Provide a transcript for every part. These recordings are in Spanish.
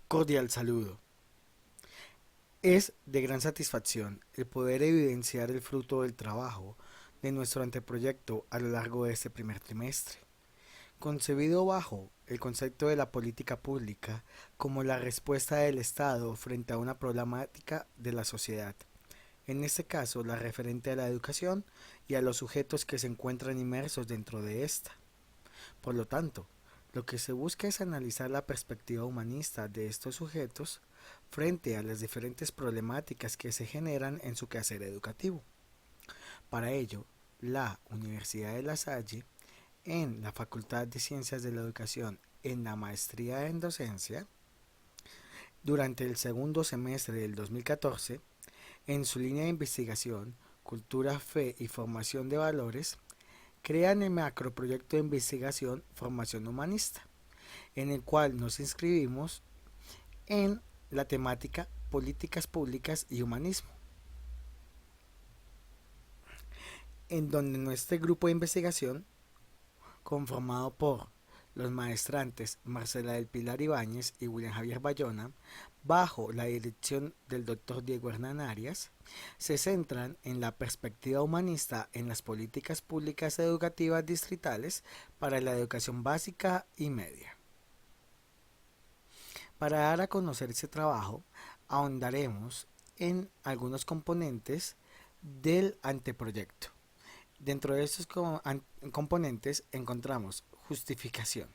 Cordial saludo. Es de gran satisfacción el poder evidenciar el fruto del trabajo de nuestro anteproyecto a lo largo de este primer trimestre, concebido bajo el concepto de la política pública como la respuesta del Estado frente a una problemática de la sociedad, en este caso la referente a la educación y a los sujetos que se encuentran inmersos dentro de esta. Por lo tanto, lo que se busca es analizar la perspectiva humanista de estos sujetos frente a las diferentes problemáticas que se generan en su quehacer educativo. Para ello, la Universidad de La Salle, en la Facultad de Ciencias de la Educación, en la maestría en docencia, durante el segundo semestre del 2014, en su línea de investigación, Cultura, Fe y Formación de Valores, crean el macroproyecto de investigación Formación Humanista, en el cual nos inscribimos en la temática Políticas Públicas y Humanismo, en donde nuestro grupo de investigación, conformado por los maestrantes Marcela del Pilar Ibáñez y William Javier Bayona, bajo la dirección del doctor Diego Hernán Arias, se centran en la perspectiva humanista en las políticas públicas educativas distritales para la educación básica y media. Para dar a conocer ese trabajo, ahondaremos en algunos componentes del anteproyecto. Dentro de estos componentes encontramos justificación.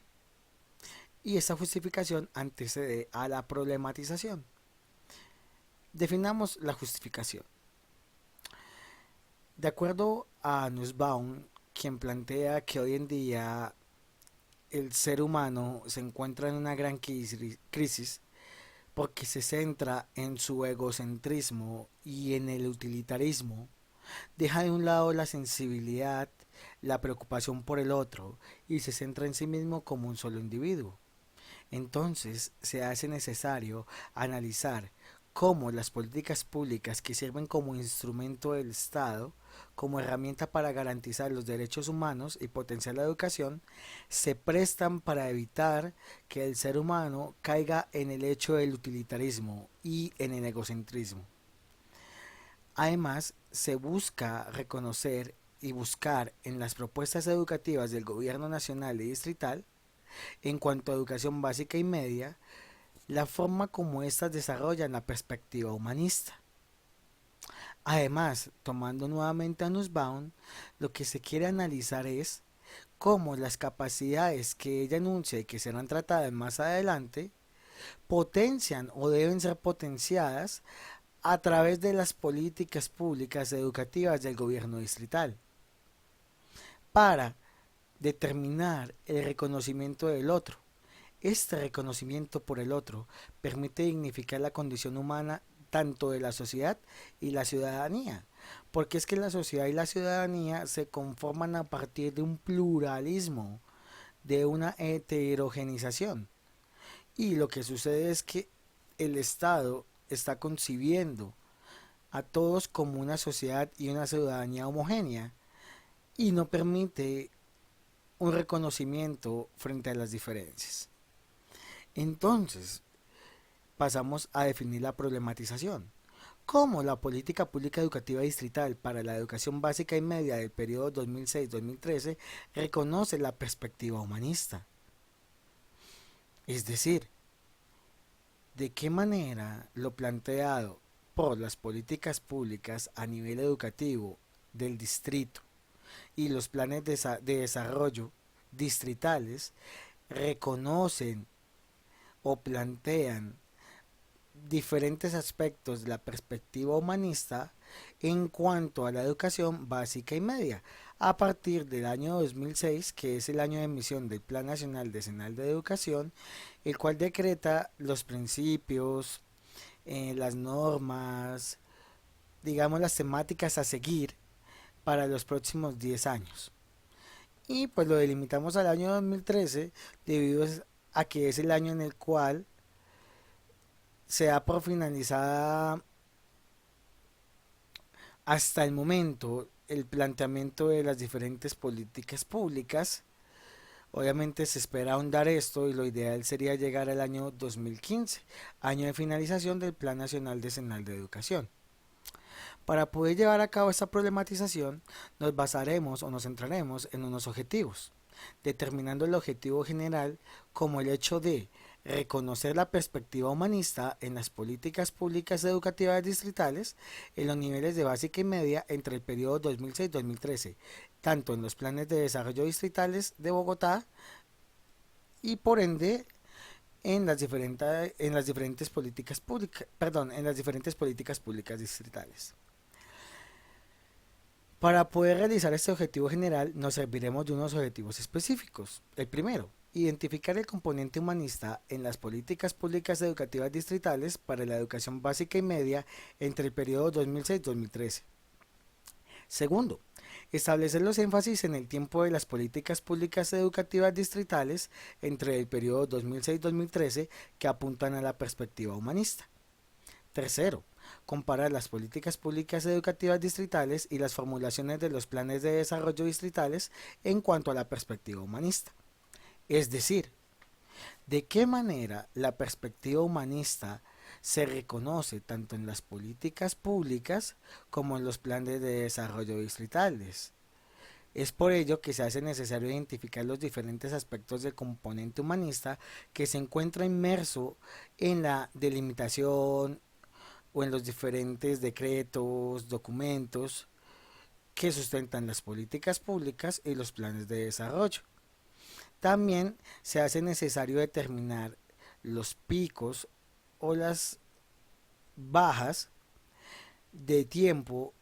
Y esa justificación antecede a la problematización. Definamos la justificación. De acuerdo a Nussbaum, quien plantea que hoy en día el ser humano se encuentra en una gran crisis porque se centra en su egocentrismo y en el utilitarismo, deja de un lado la sensibilidad, la preocupación por el otro y se centra en sí mismo como un solo individuo. Entonces se hace necesario analizar cómo las políticas públicas que sirven como instrumento del Estado, como herramienta para garantizar los derechos humanos y potenciar la educación, se prestan para evitar que el ser humano caiga en el hecho del utilitarismo y en el egocentrismo. Además, se busca reconocer y buscar en las propuestas educativas del gobierno nacional y distrital, en cuanto a educación básica y media, la forma como éstas desarrollan la perspectiva humanista. Además, tomando nuevamente a Nussbaum, lo que se quiere analizar es cómo las capacidades que ella anuncia y que serán tratadas más adelante potencian o deben ser potenciadas a través de las políticas públicas educativas del gobierno distrital para determinar el reconocimiento del otro. Este reconocimiento por el otro permite dignificar la condición humana tanto de la sociedad y la ciudadanía, porque es que la sociedad y la ciudadanía se conforman a partir de un pluralismo, de una heterogenización. Y lo que sucede es que el Estado está concibiendo a todos como una sociedad y una ciudadanía homogénea y no permite un reconocimiento frente a las diferencias. Entonces, pasamos a definir la problematización. ¿Cómo la política pública educativa distrital para la educación básica y media del periodo 2006-2013 reconoce la perspectiva humanista? Es decir, ¿de qué manera lo planteado por las políticas públicas a nivel educativo del distrito y los planes de desarrollo distritales reconocen o plantean diferentes aspectos de la perspectiva humanista en cuanto a la educación básica y media, a partir del año 2006, que es el año de emisión del Plan Nacional Decenal de Educación, el cual decreta los principios, las normas, digamos las temáticas a seguir para los próximos 10 años. Y pues lo delimitamos al año 2013 debido a que es el año en el cual se da por finalizada hasta el momento el planteamiento de las diferentes políticas públicas Obviamente se espera ahondar esto y lo ideal sería llegar al año 2015, año de finalización del Plan Nacional Decenal de Educación. Para poder llevar a cabo esta problematización, nos basaremos o nos centraremos en unos objetivos, determinando el objetivo general como el hecho de reconocer la perspectiva humanista en las políticas públicas educativas distritales en los niveles de básica y media entre el periodo 2006-2013, tanto en los planes de desarrollo distritales de Bogotá y por ende en las diferentes políticas públicas, en las diferentes políticas públicas distritales. Para poder realizar este objetivo general nos serviremos de unos objetivos específicos. El primero, identificar el componente humanista en las políticas públicas educativas distritales para la educación básica y media entre el periodo 2006-2013. Segundo, establecer los énfasis en el tiempo de las políticas públicas educativas distritales entre el periodo 2006-2013 que apuntan a la perspectiva humanista. Tercero, comparar las políticas públicas educativas distritales y las formulaciones de los planes de desarrollo distritales en cuanto a la perspectiva humanista. Es decir, de qué manera la perspectiva humanista se reconoce tanto en las políticas públicas como en los planes de desarrollo distritales. Es por ello que se hace necesario identificar los diferentes aspectos del componente humanista que se encuentra inmerso en la delimitación o en los diferentes decretos, documentos que sustentan las políticas públicas y los planes de desarrollo. También se hace necesario determinar los picos o las bajas de tiempo,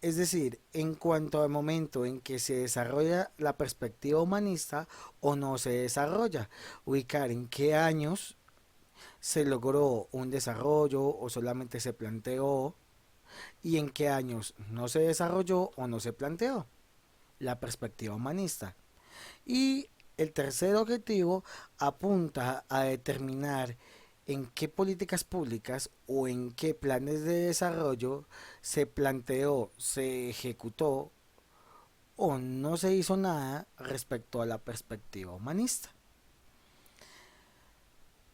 es decir, en cuanto al momento en que se desarrolla la perspectiva humanista o no se desarrolla, ubicar en qué años se logró un desarrollo o solamente se planteó y en qué años no se desarrolló o no se planteó la perspectiva humanista. Y el tercer objetivo apunta a determinar en qué políticas públicas o en qué planes de desarrollo se planteó, se ejecutó o no se hizo nada respecto a la perspectiva humanista.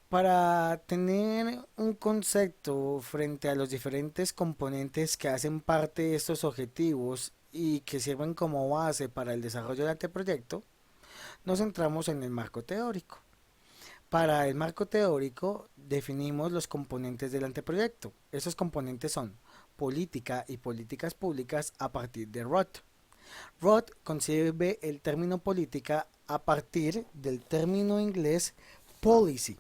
Para tener un concepto frente a los diferentes componentes que hacen parte de estos objetivos y que sirven como base para el desarrollo del anteproyecto, nos centramos en el marco teórico. Para el marco teórico definimos los componentes del anteproyecto. Esos componentes son política y políticas públicas a partir de Roth. Roth concibe el término política a partir del término inglés policy,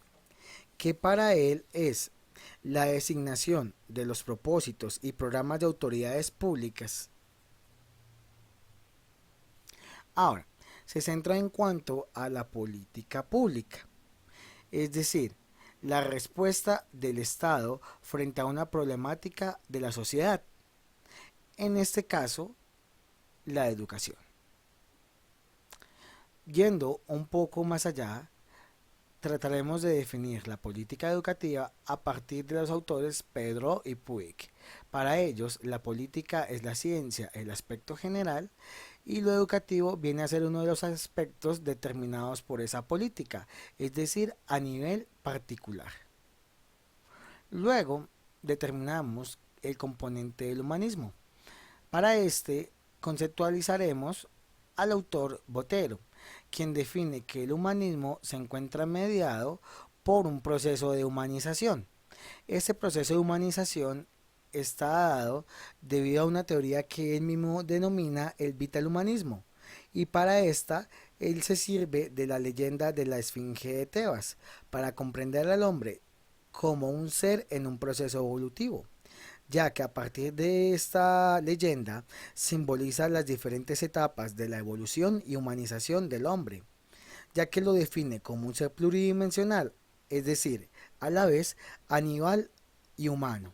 que para él es la designación de los propósitos y programas de autoridades públicas. Ahora, se centra en cuanto a la política pública, es decir, la respuesta del Estado frente a una problemática de la sociedad, en este caso, la educación. Yendo un poco más allá, trataremos de definir la política educativa a partir de los autores Pedro y Puig. Para ellos, la política es la ciencia, el aspecto general, y lo educativo viene a ser uno de los aspectos determinados por esa política, es decir, a nivel particular. Luego, determinamos el componente del humanismo. Para este, conceptualizaremos al autor Botero, quien define que el humanismo se encuentra mediado por un proceso de humanización. Este proceso de humanización está dado debido a una teoría que él mismo denomina el vital humanismo, y para esta él se sirve de la leyenda de la Esfinge de Tebas para comprender al hombre como un ser en un proceso evolutivo, ya que a partir de esta leyenda simboliza las diferentes etapas de la evolución y humanización del hombre, ya que lo define como un ser pluridimensional, es decir, a la vez animal y humano,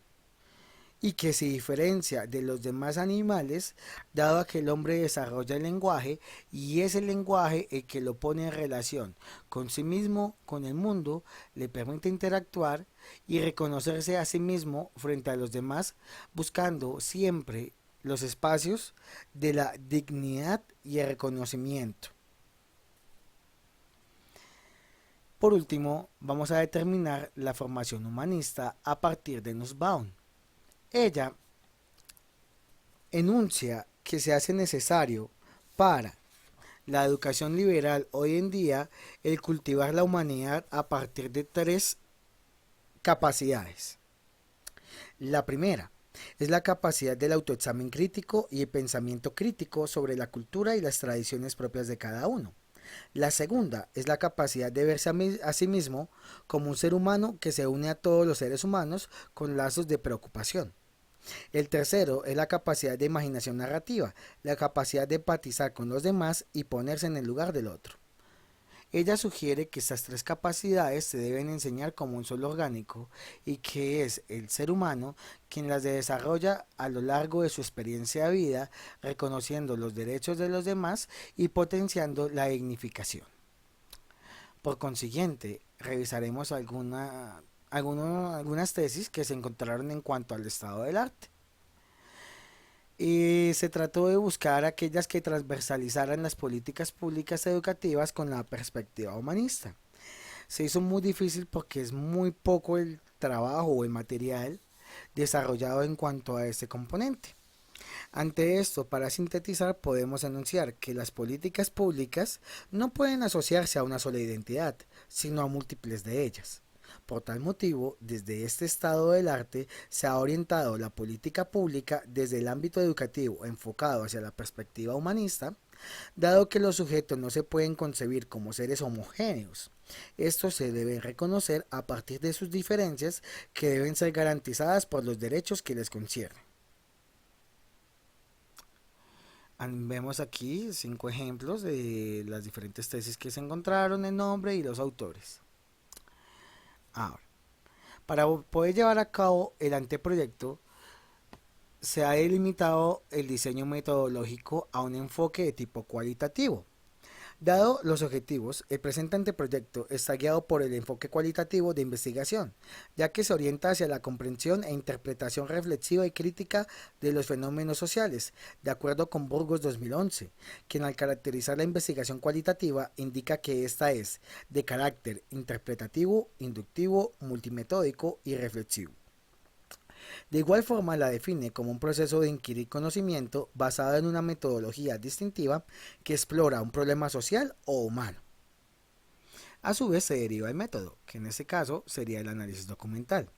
y que se diferencia de los demás animales dado a que el hombre desarrolla el lenguaje y es el lenguaje el que lo pone en relación con sí mismo, con el mundo, le permite interactuar y reconocerse a sí mismo frente a los demás, buscando siempre los espacios de la dignidad y el reconocimiento. Por último, vamos a determinar la formación humanista a partir de Nussbaum. Ella enuncia que se hace necesario para la educación liberal hoy en día el cultivar la humanidad a partir de tres capacidades. La primera es la capacidad del autoexamen crítico y el pensamiento crítico sobre la cultura y las tradiciones propias de cada uno. La segunda es la capacidad de verse a sí mismo como un ser humano que se une a todos los seres humanos con lazos de preocupación. El tercero es la capacidad de imaginación narrativa, la capacidad de empatizar con los demás y ponerse en el lugar del otro. Ella sugiere que estas tres capacidades se deben enseñar como un solo orgánico y que es el ser humano quien las desarrolla a lo largo de su experiencia de vida, reconociendo los derechos de los demás y potenciando la dignificación. Por consiguiente, revisaremos algunas tesis que se encontraron en cuanto al estado del arte. Y se trató de buscar aquellas que transversalizaran las políticas públicas educativas con la perspectiva humanista. Se hizo muy difícil porque es muy poco el trabajo o el material desarrollado en cuanto a este componente. Ante esto, para sintetizar, podemos anunciar que las políticas públicas no pueden asociarse a una sola identidad, sino a múltiples de ellas. Por tal motivo, desde este estado del arte se ha orientado la política pública desde el ámbito educativo enfocado hacia la perspectiva humanista, dado que los sujetos no se pueden concebir como seres homogéneos. Esto se debe reconocer a partir de sus diferencias que deben ser garantizadas por los derechos que les conciernen. Vemos aquí 5 ejemplos de las diferentes tesis que se encontraron, el nombre y los autores. Ahora, para poder llevar a cabo el anteproyecto, se ha delimitado el diseño metodológico a un enfoque de tipo cualitativo. Dado los objetivos, el presente anteproyecto está guiado por el enfoque cualitativo de investigación, ya que se orienta hacia la comprensión e interpretación reflexiva y crítica de los fenómenos sociales, de acuerdo con Burgos 2011, quien al caracterizar la investigación cualitativa indica que ésta es de carácter interpretativo, inductivo, multimetódico y reflexivo. De igual forma la define como un proceso de inquirir conocimiento basado en una metodología distintiva que explora un problema social o humano. A su vez se deriva el método, que en este caso sería el análisis documental.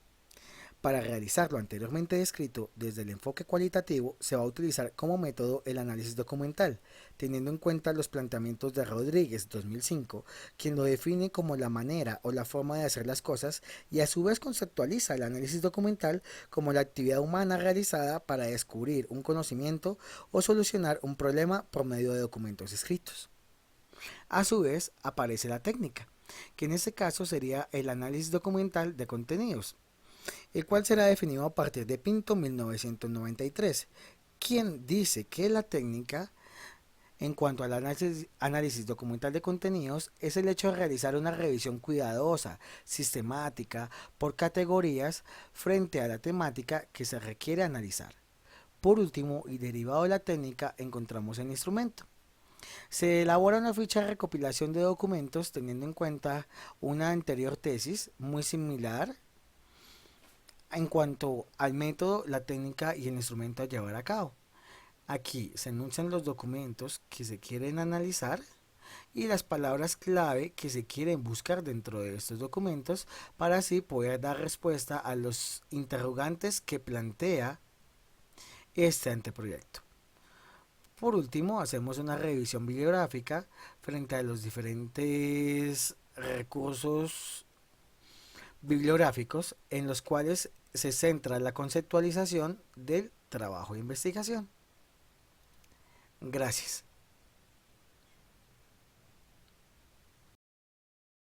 Para realizar lo anteriormente descrito, desde el enfoque cualitativo se va a utilizar como método el análisis documental, teniendo en cuenta los planteamientos de Rodríguez 2005, quien lo define como la manera o la forma de hacer las cosas y a su vez conceptualiza el análisis documental como la actividad humana realizada para descubrir un conocimiento o solucionar un problema por medio de documentos escritos. A su vez aparece la técnica, que en este caso sería el análisis documental de contenidos, el cual será definido a partir de Pinto 1993, quien dice que la técnica en cuanto al análisis documental de contenidos es el hecho de realizar una revisión cuidadosa, sistemática, por categorías frente a la temática que se requiere analizar. Por último, y derivado de la técnica, encontramos el instrumento. Se elabora una ficha de recopilación de documentos teniendo en cuenta una anterior tesis muy similar en cuanto al método, la técnica y el instrumento a llevar a cabo. Aquí se enuncian los documentos que se quieren analizar y las palabras clave que se quieren buscar dentro de estos documentos para así poder dar respuesta a los interrogantes que plantea este anteproyecto. Por último, hacemos una revisión bibliográfica frente a los diferentes recursos bibliográficos en los cuales se centra la conceptualización del trabajo de investigación. Gracias.